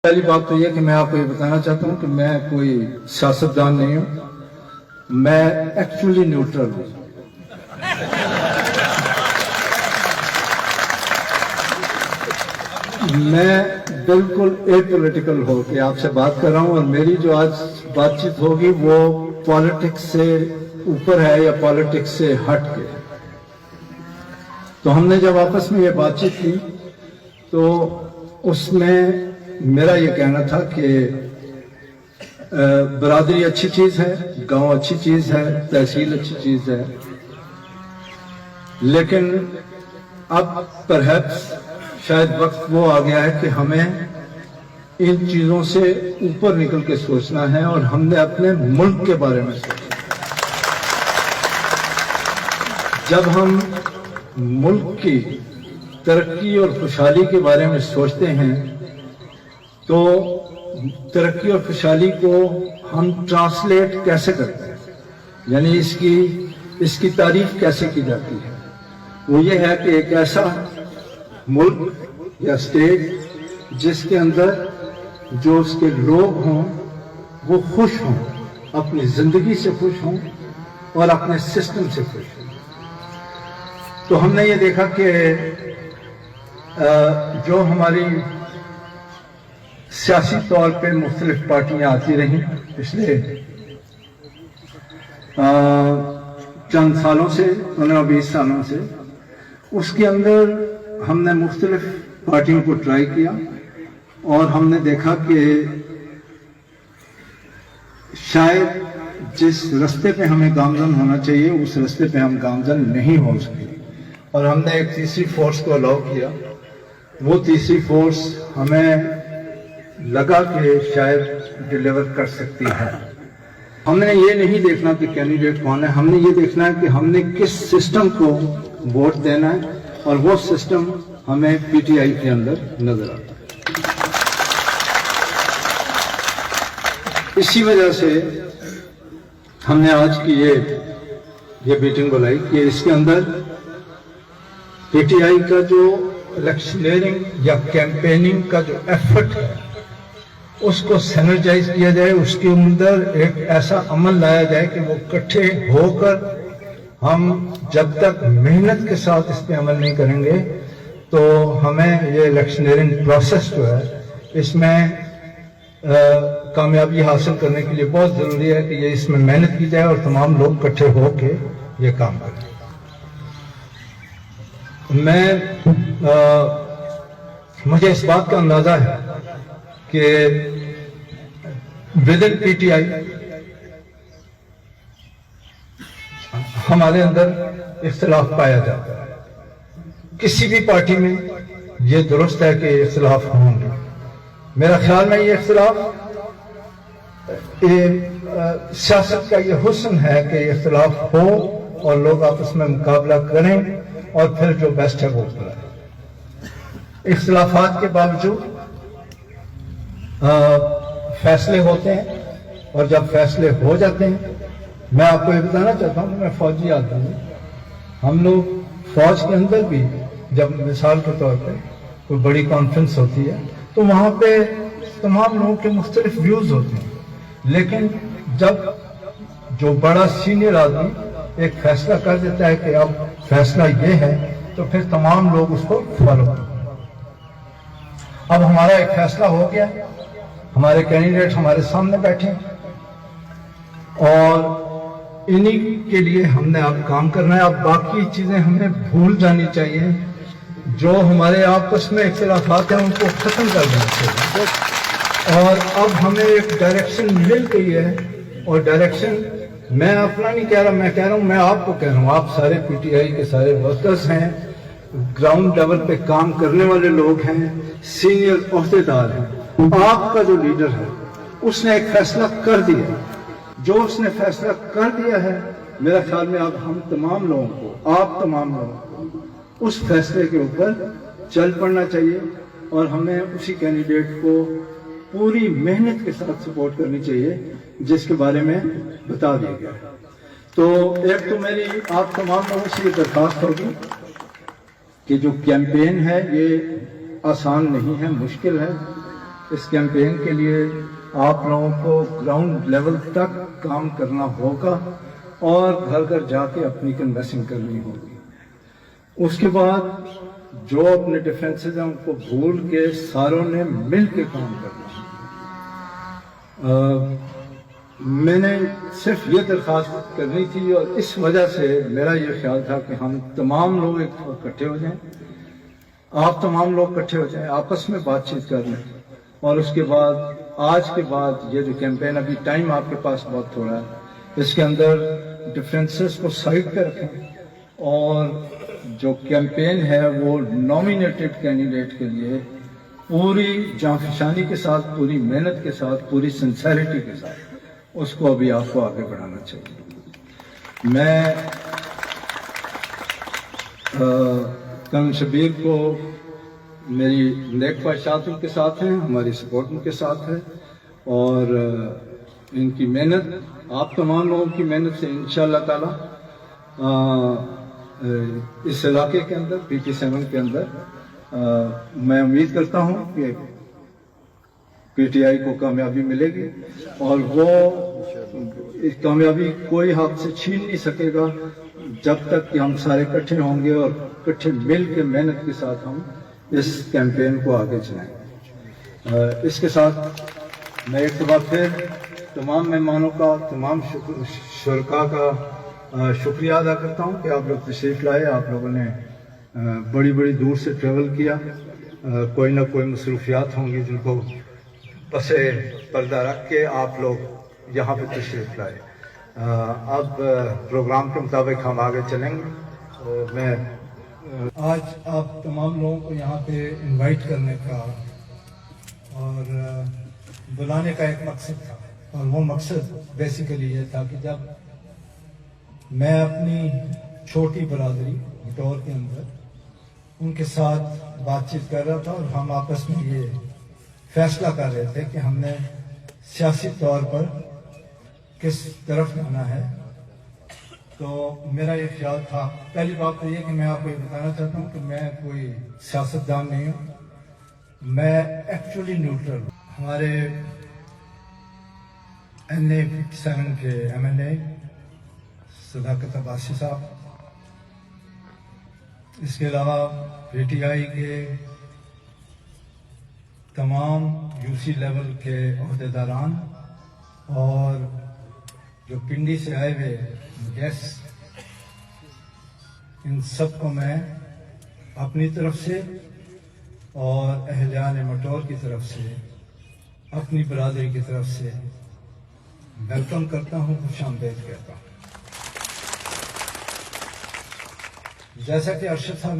پہلی بات تو یہ کہ میں آپ کو یہ بتانا چاہتا ہوں کہ میں کوئی سیاستدان نہیں ہوں، میں ایکچولی نیوٹرل ہوں۔ میں بالکل اے پولیٹیکل ہو کے آپ سے بات کر رہا ہوں، اور میری جو آج بات چیت ہوگی وہ پالیٹکس سے اوپر ہے یا پالیٹکس سے ہٹ کے۔ تو ہم نے جب آپس میں یہ بات چیت کی تو اس میں میرا یہ کہنا تھا کہ برادری اچھی چیز ہے، گاؤں اچھی چیز ہے، تحصیل اچھی چیز ہے، لیکن اب پرہیپس شاید وقت وہ آ گیا ہے کہ ہمیں ان چیزوں سے اوپر نکل کے سوچنا ہے، اور ہم نے اپنے ملک کے بارے میں سوچنا ہے۔ جب ہم ملک کی ترقی اور خوشحالی کے بارے میں سوچتے ہیں تو ترقی اور خوشحالی کو ہم ٹرانسلیٹ کیسے کرتے ہیں، یعنی اس کی تعریف کیسے کی جاتی ہے؟ وہ یہ ہے کہ ایک ایسا ملک یا اسٹیٹ جس کے اندر جو اس کے لوگ ہوں وہ خوش ہوں، اپنی زندگی سے خوش ہوں اور اپنے سسٹم سے خوش ہوں۔ تو ہم نے یہ دیکھا کہ جو ہماری سیاسی طور پہ مختلف پارٹیاں آتی رہیں پچھلے چند سالوں سے، 15-20 سالوں سے، اس کے اندر ہم نے مختلف پارٹیوں کو ٹرائی کیا، اور ہم نے دیکھا کہ شاید جس رستے پہ ہمیں گامزن ہونا چاہیے اس رستے پہ ہم گامزن نہیں ہو سکے، اور ہم نے ایک تیسری فورس کو الاؤ کیا۔ وہ تیسری فورس ہمیں لگا کہ شاید ڈیلیور کر سکتی ہے۔ ہم نے یہ نہیں دیکھنا کہ کینڈیڈیٹ کون ہے، ہم نے یہ دیکھنا ہے کہ ہم نے کس سسٹم کو ووٹ دینا ہے، اور وہ سسٹم ہمیں پی ٹی آئی کے اندر نظر آتا ہے۔ اسی وجہ سے ہم نے آج کی یہ میٹنگ بلائی کہ اس کے اندر پی ٹی آئی کا جو الیکشنیئرنگ یا کیمپیننگ کا جو ایفرٹ ہے اس کو سینرجائز کیا جائے، اس کے اندر ایک ایسا عمل لایا جائے کہ وہ اکٹھے ہو کر ہم جب تک محنت کے ساتھ اس پہ عمل نہیں کریں گے تو ہمیں یہ الیکشنیئرنگ پروسیس جو ہے اس میں کامیابی حاصل کرنے کے لیے بہت ضروری ہے کہ اس میں محنت کی جائے اور تمام لوگ اکٹھے ہو کے یہ کام کریں۔ مجھے اس بات کا اندازہ ہے کہ ودن پی ٹی آئی ہمارے اندر اختلاف پایا جاتا ہے۔ کسی بھی پارٹی میں یہ درست ہے کہ اختلاف ہوں گے۔ میرا خیال میں یہ اختلاف سیاست کا یہ حسن ہے کہ اختلاف ہو اور لوگ آپس میں مقابلہ کریں اور پھر جو بیسٹ ہے وہ کریں۔ اختلافات کے باوجود فیصلے ہوتے ہیں، اور جب فیصلے ہو جاتے ہیں، میں آپ کو یہ بتانا چاہتا ہوں کہ میں فوجی آدمی ہوں۔ ہم لوگ فوج کے اندر بھی جب مثال کے طور پہ کوئی بڑی کانفرنس ہوتی ہے تو وہاں پہ تمام لوگوں کے مختلف ویوز ہوتے ہیں، لیکن جب جو بڑا سینئر آدمی ایک فیصلہ کر دیتا ہے کہ اب فیصلہ یہ ہے تو پھر تمام لوگ اس کو فالو کرتے ہیں۔ اب ہمارا ایک فیصلہ ہو گیا، ہمارے کینڈیڈیٹ ہمارے سامنے بیٹھے، اور انہی کے لیے ہم نے اب کام کرنا ہے۔ اب باقی چیزیں ہمیں بھول جانی چاہیے، جو ہمارے آپس میں اختلافات ہیں ان کو ختم کر دینا چاہیے، اور اب ہمیں ایک ڈائریکشن مل گئی ہے، اور ڈائریکشن میں اپنا نہیں کہہ رہا، میں کہہ رہا ہوں، میں آپ کو کہہ رہا ہوں، آپ سارے پی ٹی آئی کے سارے ورکرز ہیں، گراؤنڈ لیول پہ کام کرنے والے لوگ ہیں، سینئر عہدیدار ہیں۔ آپ کا جو لیڈر ہے اس نے ایک فیصلہ کر دیا، جو اس نے فیصلہ کر دیا ہے، میرا خیال میں اب ہم تمام لوگوں کو، آپ تمام لوگوں کو اس فیصلے کے اوپر چل پڑنا چاہیے، اور ہمیں اسی کینڈیڈیٹ کو پوری محنت کے ساتھ سپورٹ کرنی چاہیے جس کے بارے میں بتا دیا گیا ہے۔ تو ایک تو میری آپ تمام لوگوں سے یہ درخواست ہوگی کہ جو کیمپین ہے یہ آسان نہیں ہے، مشکل ہے، اس کیمپین کے لیے آپ لوگوں کو گراؤنڈ لیول تک کام کرنا ہوگا اور گھر گھر جا کے اپنی کنوینسنگ کرنی ہوگی. اس کے بعد جو اپنے ڈیفنسز ہیں ان کو بھول کے ساروں نے مل کے کام کرنا. میں نے صرف یہ درخواست کرنی تھی اور اس وجہ سے میرا یہ خیال تھا کہ ہم تمام لوگ اکٹھے ہو جائیں, آپ تمام لوگ اکٹھے ہو جائیں, آپس میں بات چیت کر لیں, اور اس کے بعد آج کے بعد یہ جو کیمپین, ابھی ٹائم آپ کے پاس بہت تھوڑا ہے, اس کے اندر ڈفرینسز کو سائڈ پہ رکھیں اور جو کیمپین ہے وہ نامینیٹڈ کینڈیڈیٹ کے لیے پوری جانفشانی کے ساتھ, پوری محنت کے ساتھ, پوری سنسیریٹی کے ساتھ اس کو ابھی آپ کو آگے بڑھانا چاہیے. میں کرنل شبیر کو میری نیک خواہشات ان کے ساتھ ہیں, ہماری سپورٹ ان کے ساتھ ہے, اور ان کی محنت, آپ تمام لوگوں کی محنت سے انشاءاللہ تعالی اس علاقے کے اندر PT7 کے اندر میں امید کرتا ہوں کہ PTI کو کامیابی ملے گی, اور وہ اس کامیابی کوئی ہاتھ سے چھین نہیں سکے گا جب تک کہ ہم سارے اکٹھے ہوں گے اور اکٹھے مل کے محنت کے ساتھ ہم اس کیمپین کو آگے چلائیں. اس کے ساتھ میں ایک بار پھر تمام مہمانوں کا, تمام شرکاء کا شکریہ ادا کرتا ہوں کہ آپ لوگ تشریف لائے. آپ لوگوں نے بڑی بڑی دور سے ٹریول کیا, کوئی نہ کوئی مصروفیات ہوں گی جن کو پس پردہ رکھ کے آپ لوگ یہاں پہ تشریف لائے. اب پروگرام کے مطابق ہم آگے چلیں گے. میں آج آپ تمام لوگوں کو یہاں پہ انوائٹ کرنے کا اور بلانے کا ایک مقصد تھا, اور وہ مقصد بیسیکلی یہ تھا کہ جب میں اپنی چھوٹی برادری مٹور کے اندر ان کے ساتھ بات چیت کر رہا تھا اور ہم آپس میں یہ فیصلہ کر رہے تھے کہ ہم نے سیاسی طور پر کس طرف جانا ہے, تو میرا یہ خیال تھا, پہلی بات تو یہ کہ میں آپ کو یہ بتانا چاہتا ہوں کہ میں کوئی سیاستدان نہیں ہوں, میں ایکچولی نیوٹرل ہوں. ہمارے NA 57 کے MLA صداقت عباسی صاحب, اس کے علاوہ PTI کے تمام UC لیول کے عہدیداران اور جو پنڈی سے آئے ہوئے گیسٹ, ان سب کو میں اپنی طرف سے اور اہلیان مٹور کی طرف سے, اپنی برادری کی طرف سے ویلکم کرتا ہوں, خوش آمدید کہتا ہوں. جیسا کہ ارشد صاحب